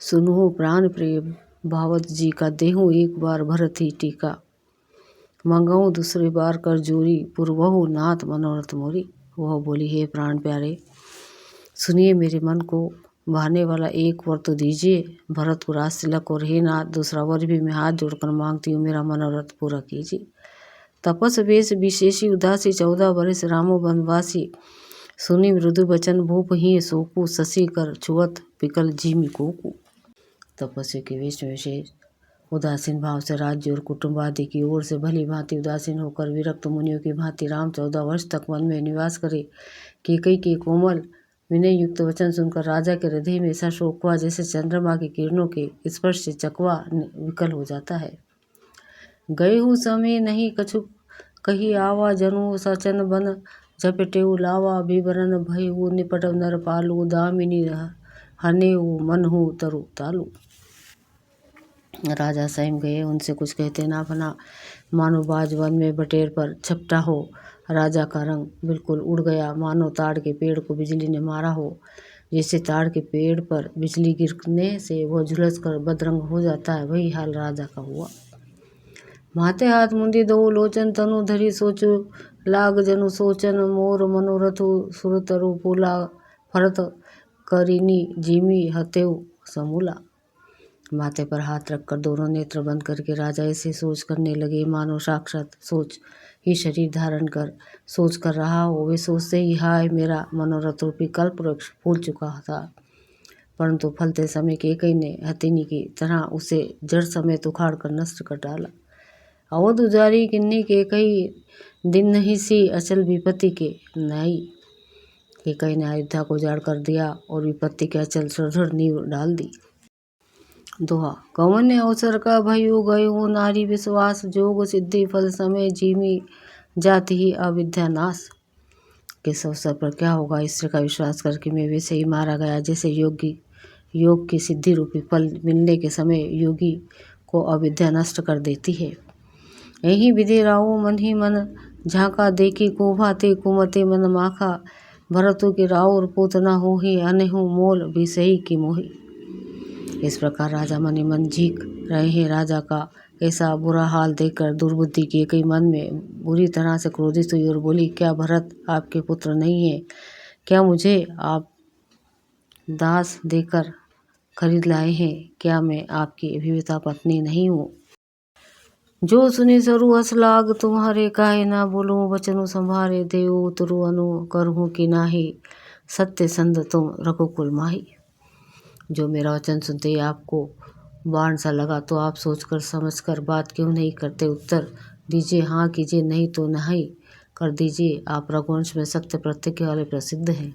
सुनहु प्राण प्रिय भावत जी का, देहूँ एक बार भरत ही टीका। मंगाऊँ दूसरी बार कर जोरी, पुरवहु नाथ मनोरथ मोरी। वह बोली, हे प्राण प्यारे, सुनिए मेरे मन को भाने वाला एक वर तो दीजिए, भरत को राज तिलक, और हे नाथ दूसरा वर भी मैं हाथ जोड़कर मांगती हूँ, मेरा मनोरथ पूरा कीजिए। तपस वेश विशेषी उदासी, 14 बरस रामो वनवासी। सुनी मृदु वचन भूप ही सोकू, शशि कर छुअत पिकल जीमी कोकू। तपस्या के वेश में विशेष उदासीन भाव से राज्य और कुटुंब आदि की ओर से भली भांति उदासीन होकर विरक्त मुनियों की भांति राम 14 वर्ष तक वन में निवास करे। कैकेयी के कोमल विनय युक्त वचन सुनकर राजा के हृदय में ऐसा शोक हुआ जैसे चंद्रमा की किरणों के स्पर्श से चकवा विकल हो जाता है। गए हूँ समय नहीं कछु कही आवा, जनु सचन बन झपटेऊ लावा। विवरण भयऊ निपट नर पालू, दामिनी हनेऊ मन हूँ तरु तालू। राजा सहम गए, उनसे कुछ कहते ना बना। मानो बाज वन में बटेर पर झपटा हो। राजा का रंग बिल्कुल उड़ गया, मानो ताड़ के पेड़ को बिजली ने मारा हो। जैसे ताड़ के पेड़ पर बिजली गिरने से वह झुलस कर बदरंग हो जाता है, वही हाल राजा का हुआ। माथे हाथ मुंदी दो लोचन, तनु धरी सोचु लाग जनु सोचन। मोर मनोरथु सुरतरु पुला, फरत करिनी जीमी हतेउ समूला। माथे पर हाथ रखकर दोनों नेत्र बंद करके राजा ऐसे सोच करने लगे मानो साक्षात सोच ही शरीर धारण कर सोच कर रहा हो। वे सोचते ही हाय मेरा मनोरथ रूपी कल्प वृक्ष फूल चुका था, परंतु फलते समय कैकेयी ने हथिनी की तरह उसे जड़ समेत उखाड़ कर नष्ट कर डाला। अवध उजारी किन्नी कैकेयी, दिन नहीं सी अचल विपत्ति के नाई। कैकेयी ने अयोध्या को उजाड़ कर दिया और विपत्ति के अचल सुदृढ़ नींव डाल दी। दोहा। कौन अवसर का भयो गयो, नारी विश्वास जोग सिद्धि फल समय जीमी जाति ही अविद्या नाश। किस अवसर पर क्या होगा, स्त्री का विश्वास करके मैं वैसे ही मारा गया जैसे योग की सिद्धि रूपी फल मिलने के समय योगी को अविद्या नष्ट कर देती है। यही विधि राहो मन ही मन झांका, देखी कुभा ते कुमते मन माखा। भरतु के राउर पूत न हो ही, अनहु मोल विषयी की मोही। इस प्रकार राजा मन ही मन झीक रहे हैं। राजा का ऐसा बुरा हाल देखकर दुर्बुद्धि की कैकेयी मन में बुरी तरह से क्रोधित हुई और बोली, क्या भरत आपके पुत्र नहीं है? क्या मुझे आप दास देकर खरीद लाए हैं? क्या मैं आपकी अभिविता पत्नी नहीं हूँ? जो सुनी सरु हस लाग, तुम्हारे काहे ना बोलूं बचनु संभारे। देव उतरु अनु करहूँ कि नाही, सत्य संध तुम रघुकुल माही। जो मेरा वचन सुनते ही आपको बाण सा लगा तो आप सोचकर समझकर बात क्यों नहीं करते? उत्तर दीजिए, हाँ कीजिए, नहीं तो नहीं कर दीजिए। आप रघुवंश में सत्य प्रतिज्ञा वाले प्रसिद्ध हैं।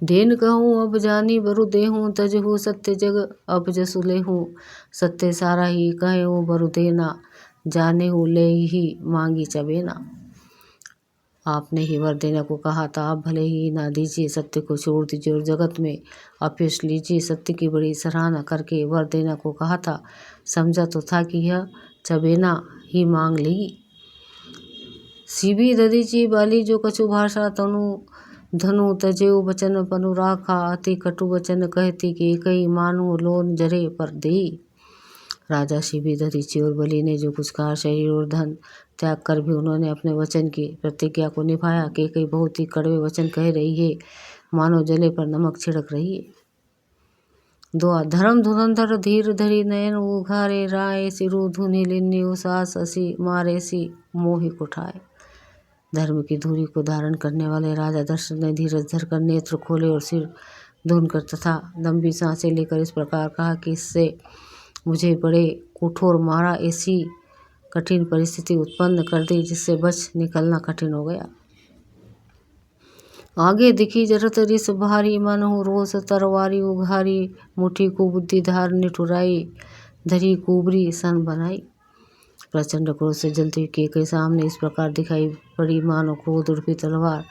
देन कहूँ अब जानी बरु देहूँ, तजहु सत्य जग अब जसु लेहूँ। सत्य सारा ही कहूँ बरु देना, जाने हूँ ले ही मांगी चबेना। आपने ही वर देने को कहा था, आप भले ही ना दीजिए, सत्य को छोड़ दीजिए और जगत में अपयश लीजिए। सत्य की बड़ी सराहना करके वर देने को कहा था, समझा तो था कि यह चबेना ही मांग लेगी। सीबी दधीची बाली जो कछु भाषा, तनु धनु तजेऊ बचन पनु राखा। अति कटु वचन कहती कैकेयी, मानो लोन जरे पर देई। राजा शिबी दधीची और बलि ने जो कुछ कहा, शरीर और धन त्याग कर भी उन्होंने अपने वचन की प्रतिज्ञा को निभाया। कैकेयी बहुत ही कड़वे वचन कह रही है, मानो जले पर नमक छिड़क रही है। दुआ। धर्म धुरंधर धीर धरी नयन उघारे, राय सिरु धुनि लिन्नी उसास असी मारे सी मोहि कुठाए। धर्म की धुरी को धारण करने वाले राजा दशरथ ने धीरज धरकर नेत्र खोले और सिर धुनकर तथा लंबी सांसें लेकर इस प्रकार कहा कि इससे मुझे बड़े कठोर मारा, ऐसी कठिन परिस्थिति उत्पन्न कर दी जिससे बच निकलना कठिन हो गया। आगे दिखी जरत रिस भारी, मन हो रोष तरवारी उघारी। मुठी को बुद्धि धार निठुराई, धरी कुबरी सन बनाई। प्रचंड क्रोध से जलती हुई कैकेयी सामने इस प्रकार दिखाई पड़ी, मानो क्रोध रूपी तलवार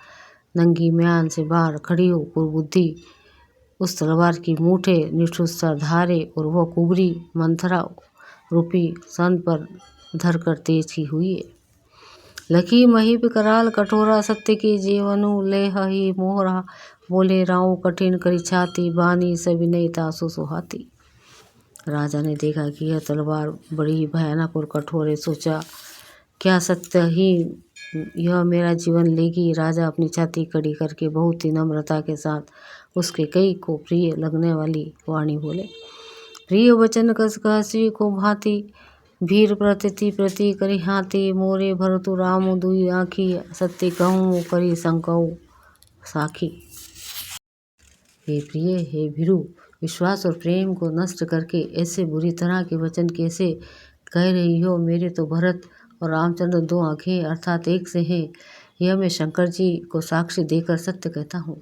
नंगी म्यान से बाहर खड़ी हो। कुबुद्धि उस तलवार की मूठे निठुर धारे और वह कुबरी मंथरा रूपी सन पर धरकर तेज की हुई है। लखी महीप कराल कठोरा सत्य की जीवनु ले ही मोहरा बोले राव कठिन करी छाती बानी सविनय तासु सुहाती। राजा ने देखा कि यह तलवार बड़ी ही भयानक और कठोर है। सोचा क्या सत्य ही यह मेरा जीवन लेगी। राजा अपनी छाती कड़ी करके बहुत ही नम्रता के साथ उसके कई को प्रिय लगने वाली वाणी बोले। प्रिय वचन कस कहसी को भांति भीर प्रति प्रति करी हाथी मोरे भरतु राम दुई आँखी सत्य कहूँ करी संकऊ साखी। हे प्रिय, हे भीरु, विश्वास और प्रेम को नष्ट करके ऐसे बुरी तरह के वचन कैसे कह रही हो। मेरे तो भरत और रामचंद्र दो आँखें अर्थात एक से हैं। यह मैं शंकर जी को साक्षी देकर सत्य कहता हूँ।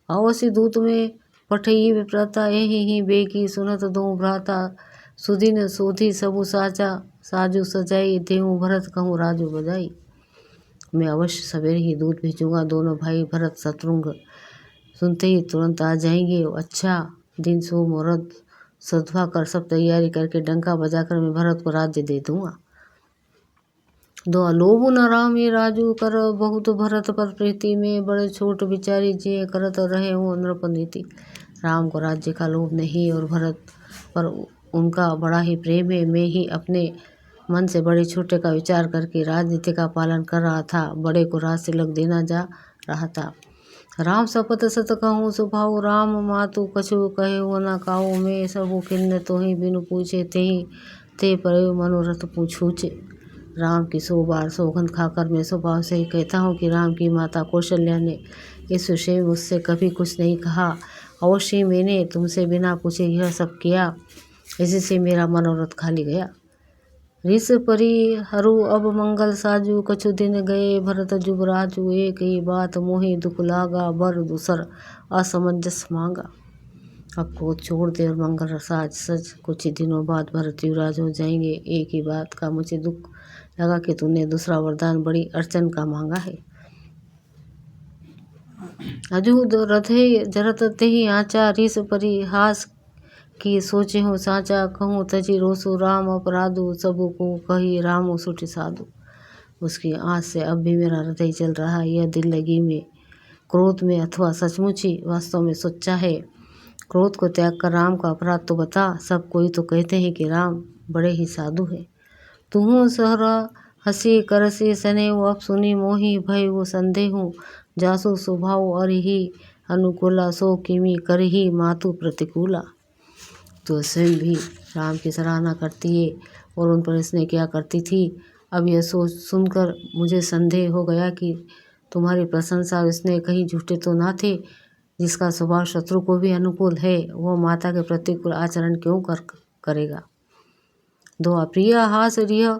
अवश्य दूत में पठई विप्रता ही बेगी सुनत दो भ्राता सुदिन सोधी सबु साचा साजू सजाई देहूँ भरत कहूँ राजू बजाई। मैं अवश्य सवेरे ही दूत भेजूंगा। दोनों भाई भरत शत्रुघ्न सुनते ही तुरंत आ जाएंगे। अच्छा दिन सो मुहूर्त सद्भा कर सब तैयारी करके डंका बजाकर मैं भरत को राज्य दे दूंगा। दो लोभ न राम ये राजू कर बहुत भरत पर प्रीति में बड़े छोट बिचारी जे करत रहे हूँ नृपनीति। राम को राज्य का लोभ नहीं और भरत पर उनका बड़ा ही प्रेम है। मैं ही अपने मन से बड़े छोटे का विचार करके राजनीति का पालन कर रहा था। बड़े को राज तिलक देना जा रहा था। राम शपथ सत कहूँ सुभाऊ राम मातु कछु कहे वो न काऊ मैं सबु खिन्न तो ही बिनु पूछे ते पर मनोरथ पूछूचे। राम की 100 बार सौगंध खाकर मैं स्वभाव से ही कहता हूँ कि राम की माता कौशल्या ने इस विषय में मुझसे कभी कुछ नहीं कहा। अवश्य मैंने तुमसे बिना पूछे यह सब किया, इसी से मेरा मनोरथ खाली गया। ऋष परी हरु अब मंगल साजू कछु दिन गए भरत जुबराजू एक ही बात मोहि दुख लागा बर दूसर असमंजस मांगा। अब क्रोध छोड़ दे और मंगल साज सज। कुछ ही दिनों बाद भरत युवराज हो जाएंगे। एक ही बात का मुझे दुख लगा कि तूने दूसरा वरदान बड़ी अड़चन का मांगा है। अजू रथे जरत तेहि आचा ऋष परिहास कि सोचे हो साचा कहूँ तजी रोसु राम अपराधु सबू को कही रामो सुटि साधु। उसकी आँच से अब भी मेरा हृदय चल रहा है। यह दिल लगी में क्रोध में अथवा सचमुच ही वास्तव में सच्चा है। क्रोध को त्याग कर राम का अपराध तो बता। सब कोई तो कहते हैं कि राम बड़े ही साधु है। तुहूँ सहरा हसी करसी सने अब सुनी मोही भय वो संदेहूँ जासु स्वभाव और ही अनुकूला सो किमी कर ही मातु प्रतिकूला। तो स्वयं भी राम की सराहना करती है और उन पर स्नेह किया करती थी। अब यह सोच सुनकर मुझे संदेह हो गया कि तुम्हारी प्रशंसा और स्नेह कहीं झूठे तो ना थे। जिसका स्वभाव शत्रु को भी अनुकूल है वह माता के प्रतिकूल आचरण क्यों करेगा। दो अप्रिय हास रिह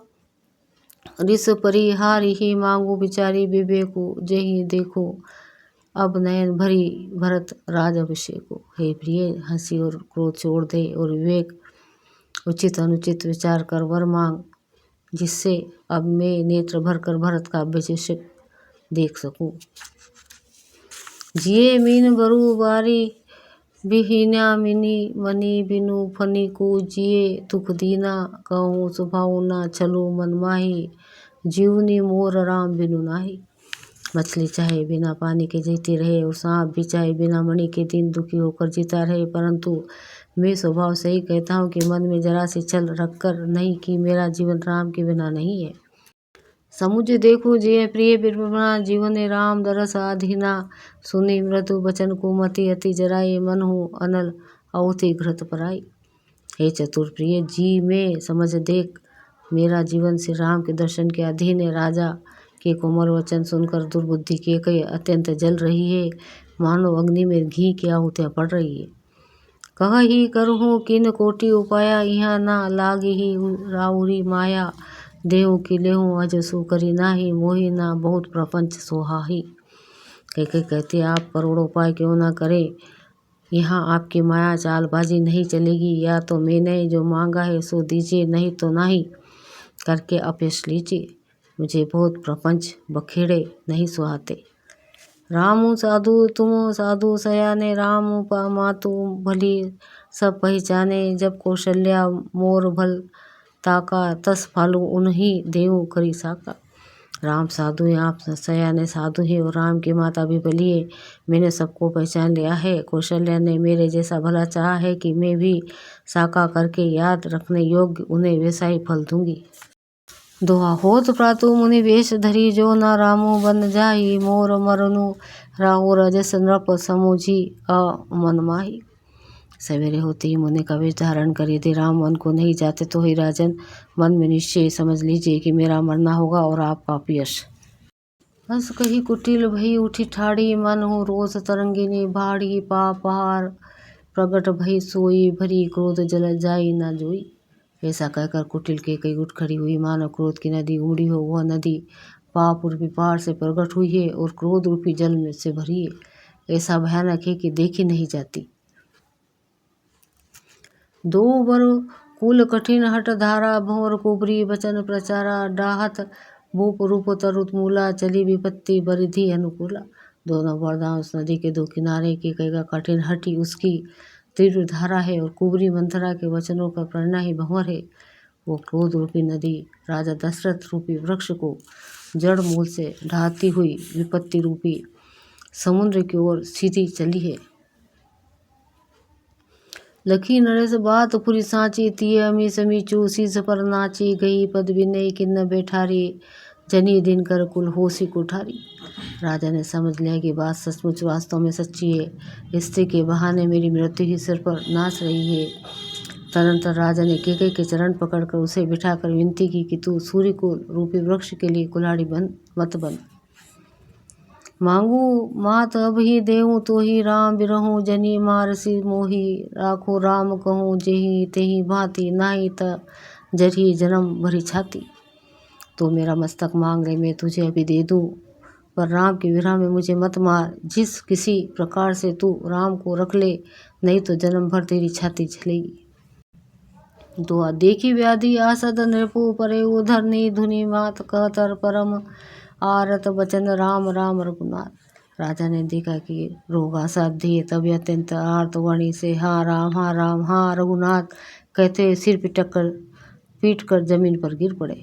ऋष परिहार ही मांगू बिचारी विवेकु जही देखो अब नयन भरी भरत राज अभिषेको। हे प्रिय, हंसी और क्रोध छोड़ दे और विवेक उचित अनुचित विचार कर वर मांग, जिससे अब मैं नेत्र भर कर भरत का अभिषेक देख सकूं। जिये मीन बरु बारी बिहीना मिनी मनी बिनु फनी को जिये दुख दीना कहूँ स्वभाव ना छलू मन माही जीवनी मोर राम बिनु नाही। मछली चाहे बिना पानी के जीती रहे और सांप भी चाहे बिना मणि के दिन दुखी होकर जीता रहे, परंतु मैं स्वभाव से ही कहता हूँ कि मन में जरा सी छल रखकर नहीं कि मेरा जीवन राम के बिना नहीं है। समुझ देखो जिये प्रिय बिरबना जीवन राम दरस आधीना सुनी मृदु बचन कुमति अति जराई मन हो अनल अवति घृत पराई। हे चतुर प्रिय जी, में समझ देख मेरा जीवन श्री राम के दर्शन के अधीन है। राजा के कोमल वचन सुनकर दुर्बुद्धि के कई अत्यंत जल रही है, मानो अग्नि में घी की आहुतियाँ पड़ रही है। कह ही करहूँ किन कोटि उपाया यहाँ ना लागी ही राउरी माया देहूँ कि लेहूँ अजसु करी नाही मोहि ना बहुत प्रपंच सोहाही। कह कहते आप करोड़ों उपाय क्यों ना करें, यहाँ आपकी माया चालबाजी नहीं चलेगी। या तो मैंने जो मांगा है सो दीजिए, नहीं तो नहीं करके अपयश लीजिए। मुझे बहुत प्रपंच बखेड़े नहीं सुहाते। रामु साधु तुम साधु सयाने राम मातु भली सब पहचाने। जब कौशल्या मोर भल ताका तस फालू उन्हीं देव करी साका। राम साधु हैं, आप सयाने साधु हैं और राम की माता भी भली है। मैंने सबको पहचान लिया है। कौशल्या ने मेरे जैसा भला चाहा है कि मैं भी साका करके याद रखने योग्य उन्हें वैसा ही फल दूंगी। दोहा होत प्रातु मुनि वेश धरी जो न रामो बन जाई मोर मरनु राहु रजस नृप समुझी अमन माही। सवेरे होते ही मुनि का वेश धारण कर यदि राम वन को नहीं जाते तो ही राजन मन में निश्चय समझ लीजिए कि मेरा मरना होगा और आपका अपयश। हंस कही कुटिल भई उठी ठाड़ी मन हो रोष तरंगिनी भाड़ी पाप पहाड़ प्रगट भई सोई भरी क्रोध जल जाई न जोई। ऐसा कहकर कुटिल के कई उठ खड़ी हुई मानो क्रोध की नदी उमड़ी हो। वह नदी पाप रूपी पहाड़ से प्रकट हुई है और क्रोध रूपी जल में से भरी है। ऐसा भयानक है कि देखी नहीं जाती। दो बर कुल कठिन हट धारा भंवर कुबरी वचन प्रचारा डाहत भूप रूप तरुत मूला चली विपत्ति बरिधि अनुकूला। दोनों वरदान उस नदी के दो किनारे की कई कठिन हटी उसकी तीव्र धारा है और कुबरी मंथरा के वचनों का प्रेरणा ही भंवर है। वो क्रोध रूपी नदी राजा दशरथ रूपी वृक्ष को जड़ मूल से ढाती हुई विपत्ति रूपी समुद्र की ओर सीधी चली है। लखी नरेश बात पुरी सांची तिये अमी समीचू शीस पर नाची गई पद विनय किन्न बैठारी जनी दिन कर कुल होशी कुठारी। राजा ने समझ लिया कि बात सचमुच वास्तव में सच्ची है। स्त्री के बहाने मेरी मृत्यु ही सिर पर नाच रही है। तदनंतर राजा ने कैकेयी के चरण पकड़कर उसे बिठाकर विनती की कि तू सूर्य को रूपी वृक्ष के लिए कुल्हाड़ी मत बन। मांगू मात अब ही देऊँ तो ही राम बिरहूँ जनी मारसी मोही राखो राम कहूँ जेही तेही भांति नाही त जरी जन्म भरी छाती। तो मेरा मस्तक मांग ले, मैं तुझे अभी दे दूँ, पर राम के विरह में मुझे मत मार। जिस किसी प्रकार से तू राम को रख ले, नहीं तो जन्म भर तेरी छाती जलेगी। दुआ देखी व्याधि आसद नृपु परे उधरनी धुनि मात कहतर परम आरत बचन राम राम रघुनाथ। राजा ने देखा कि रोग असाध्य है, तब अत्यंत आर्त वाणी से हाँ राम हाँ रघुनाथ कहते सिर पिटक कर पीट कर जमीन पर गिर पड़े।